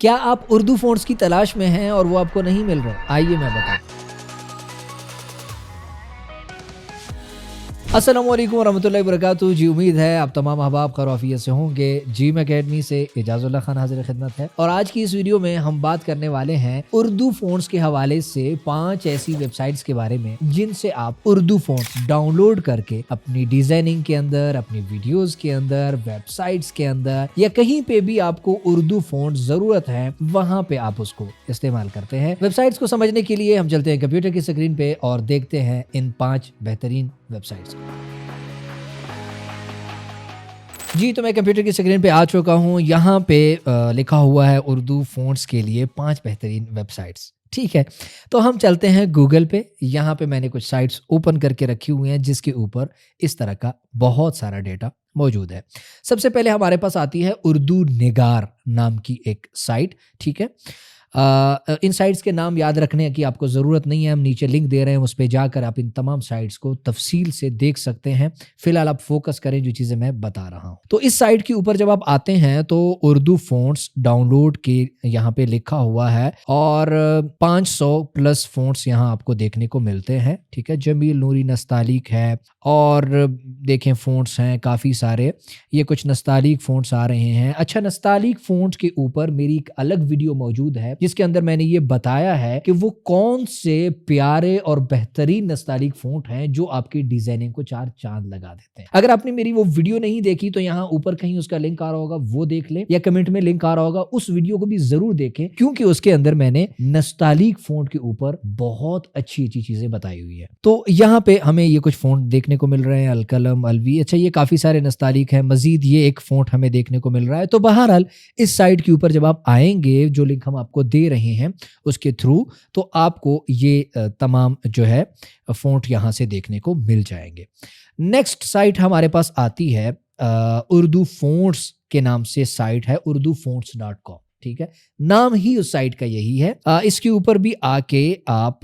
क्या आप उर्दू फ़ॉन्ट्स की तलाश में हैं और वो आपको नहीं मिल रहे? आइए मैं बताऊँ। अस्सलामुअलैकुम वरहमतुल्लाहि वबरकातुहू। जी, उम्मीद है आप तमाम अहबाब खैर-ओ-आफ़ियत से होंगे। जीम अकेडमी से इजाज़ुल्लाह खान हाज़िर ख़िदमत है और आज की इस वीडियो में हम बात करने वाले हैं उर्दू फ़ॉन्ट्स के हवाले से 5 ऐसी वेबसाइट्स के बारे में जिनसे आप उर्दू फ़ॉन्ट्स डाउनलोड करके अपनी डिज़ाइनिंग के अंदर, अपनी वीडियोज़ के अंदर, वेबसाइट्स के अंदर या कहीं पे भी आपको उर्दू फ़ॉन्ट ज़रूरत है, वहाँ पे आप उसको इस्तेमाल करते हैं। वेबसाइट्स को समझने के लिए हम चलते हैं कंप्यूटर की स्क्रीन पे और देखते हैं इन 5 बेहतरीन वेबसाइट्स को। जी, तो मैं कंप्यूटर की स्क्रीन पे आ चुका हूँ। यहाँ पे लिखा हुआ है उर्दू फ़ॉन्ट्स के लिए 5 बेहतरीन वेबसाइट्स। ठीक है, तो हम चलते हैं गूगल पे। यहाँ पे मैंने कुछ साइट्स ओपन करके रखी हुई हैं जिसके ऊपर इस तरह का बहुत सारा डेटा मौजूद है। सबसे पहले हमारे पास आती है उर्दू निगार नाम की एक साइट। ठीक है, इन साइट्स के नाम याद रखने की आपको ज़रूरत नहीं है, हम नीचे लिंक दे रहे हैं, उस पे जाकर आप इन तमाम साइट्स को तफसील से देख सकते हैं। फिलहाल आप फोकस करें जो चीज़ें मैं बता रहा हूँ। तो इस साइट के ऊपर जब आप आते हैं तो उर्दू फ़ॉन्ट्स डाउनलोड के यहाँ पे लिखा हुआ है और 500 प्लस फ़ॉन्ट्स यहाँ आपको देखने को मिलते हैं। ठीक है, जमील नूरी नस्तालिक है और देखें फ़ॉन्ट्स हैं काफ़ी सारे। ये कुछ नस्तालिक फ़ॉन्ट्स आ रहे हैं। अच्छा, नस्तालिक फ़ॉन्ट्स के ऊपर मेरी एक अलग वीडियो मौजूद है जिसके अंदर मैंने ये बताया है कि वो कौन से प्यारे और बेहतरीन नस्तालिक फ़ॉन्ट हैं जो आपकी डिज़ाइनिंग को 4 चाँद लगा देते हैं। अगर आपने मेरी वो वीडियो नहीं देखी तो यहाँ ऊपर कहीं उसका लिंक आ रहा होगा, वो देख लें, या कमेंट में लिंक आ रहा होगा, उस वीडियो को भी ज़रूर देखें क्योंकि उसके अंदर मैंने नस्तालिक फ़ॉन्ट के ऊपर बहुत अच्छी-अच्छी चीज़ें बताई हुई है। तो यहाँ पे हमें ये कुछ फ़ॉन्ट देखने को मिल रहे हैं, अलकलम, अलवी। अच्छा, ये काफ़ी सारे नस्तालिक हैं, मज़ीद ये एक फ़ॉन्ट हमें देखने को मिल रहा है। तो बहरहाल इस साइट के ऊपर जब आप आएँगे, जो लिंक हम आपको दे रहे हैं उसके थ्रू, तो आपको ये तमाम जो है फ़ॉन्ट यहाँ से देखने को मिल जाएँगे। नेक्स्ट साइट हमारे पास आती है उर्दू फ़ॉन्ट्स के नाम से साइट है urdufonts.com। ठीक है, नाम ही उस साइट का यही है। इसके ऊपर भी आके आप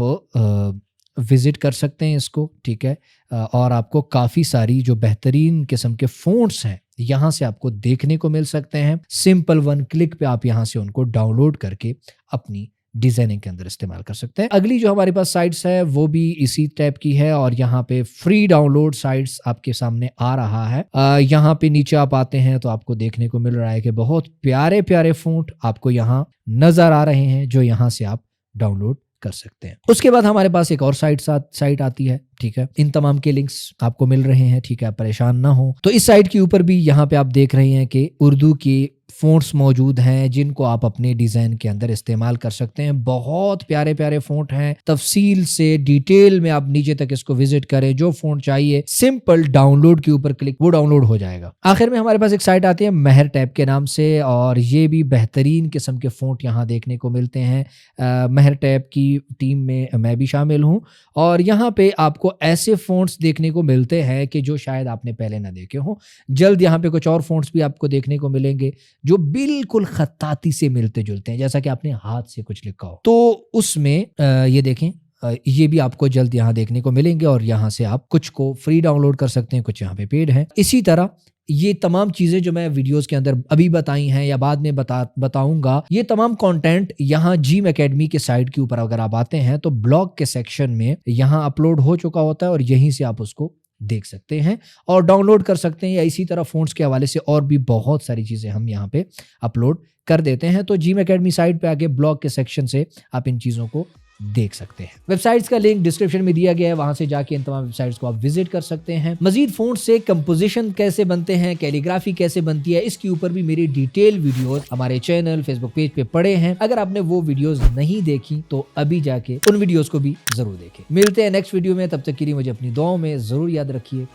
विज़िट कर सकते हैं इसको। ठीक है, और आपको काफ़ी सारी जो बेहतरीन किस्म के फ़ॉन्ट्स हैं यहाँ से आपको देखने को मिल सकते हैं। सिंपल 1 क्लिक पे आप यहाँ से उनको डाउनलोड करके अपनी डिज़ाइनिंग के अंदर इस्तेमाल कर सकते हैं। अगली जो हमारे पास साइट्स है वो भी इसी टाइप की है और यहाँ पे फ्री डाउनलोड साइट्स आपके सामने आ रहा है। यहाँ पे नीचे आप आते हैं तो आपको देखने को मिल रहा है कि बहुत प्यारे प्यारे फ़ॉन्ट आपको यहाँ नज़र आ रहे हैं जो यहाँ से आप डाउनलोड कर सकते हैं। उसके बाद हमारे पास एक और साइट आती है। ठीक है, इन तमाम के लिंक्स आपको मिल रहे हैं। ठीक है, परेशान ना हो। तो इस साइट के ऊपर भी यहाँ पे आप देख रहे हैं कि उर्दू की फ़ॉन्ट्स मौजूद हैं जिनको आप अपने डिज़ाइन के अंदर इस्तेमाल कर सकते हैं। बहुत प्यारे प्यारे फ़ॉन्ट हैं, तफसील से डिटेल में आप नीचे तक इसको विजिट करें, जो फ़ॉन्ट चाहिए सिंपल डाउनलोड के ऊपर क्लिक, वो डाउनलोड हो जाएगा। आखिर में हमारे पास एक साइट आती है महर टैब के नाम से और ये भी बेहतरीन किस्म के फ़ॉन्ट यहाँ देखने को मिलते हैं। महर टैब की टीम में मैं भी शामिल हूँ और यहाँ पे आपको ऐसे फ़ॉन्ट्स देखने को मिलते हैं कि जो शायद आपने पहले ना देखे हों। जल्द यहाँ पे कुछ और फ़ॉन्ट्स भी आपको देखने को मिलेंगे जो बिल्कुल खत्ताती से मिलते जुलते हैं, जैसा कि आपने हाथ से कुछ लिखा हो। तो उसमें ये देखें, ये भी आपको जल्द यहाँ देखने को मिलेंगे और यहाँ से आप कुछ को फ्री डाउनलोड कर सकते हैं, कुछ यहाँ पे पेड है। इसी तरह ये तमाम चीज़ें जो मैं वीडियोस के अंदर अभी बताई हैं या बाद में बताऊंगा, ये तमाम कंटेंट यहाँ जीम एकेडमी के साइट के ऊपर अगर आप आते हैं तो ब्लॉग के सेक्शन में यहाँ अपलोड हो चुका होता है और यहीं से आप उसको देख सकते हैं और डाउनलोड कर सकते हैं। या इसी तरह फ़ॉन्ट्स के हवाले से और भी बहुत सारी चीज़ें हम यहाँ पे अपलोड कर देते हैं। तो जीम एकेडमी साइट पे आके ब्लॉग के सेक्शन से आप इन चीज़ों को देख सकते हैं। वेबसाइट्स का लिंक डिस्क्रिप्शन में दिया गया है, वहां से जाके इन तमाम वेबसाइट्स को आप विजिट कर सकते हैं। मजीद फ़ॉन्ट से कंपोजिशन कैसे बनते हैं, कैलीग्राफी कैसे बनती है, इसके ऊपर भी मेरी डिटेल वीडियोस हमारे चैनल फेसबुक पेज पे पड़े हैं। अगर आपने वो वीडियोस नहीं देखी तो अभी जाके उन वीडियोस को भी जरूर देखें। मिलते हैं नेक्स्ट वीडियो में, तब तक के लिए मुझे अपनी दुआओं में जरूर याद रखिए।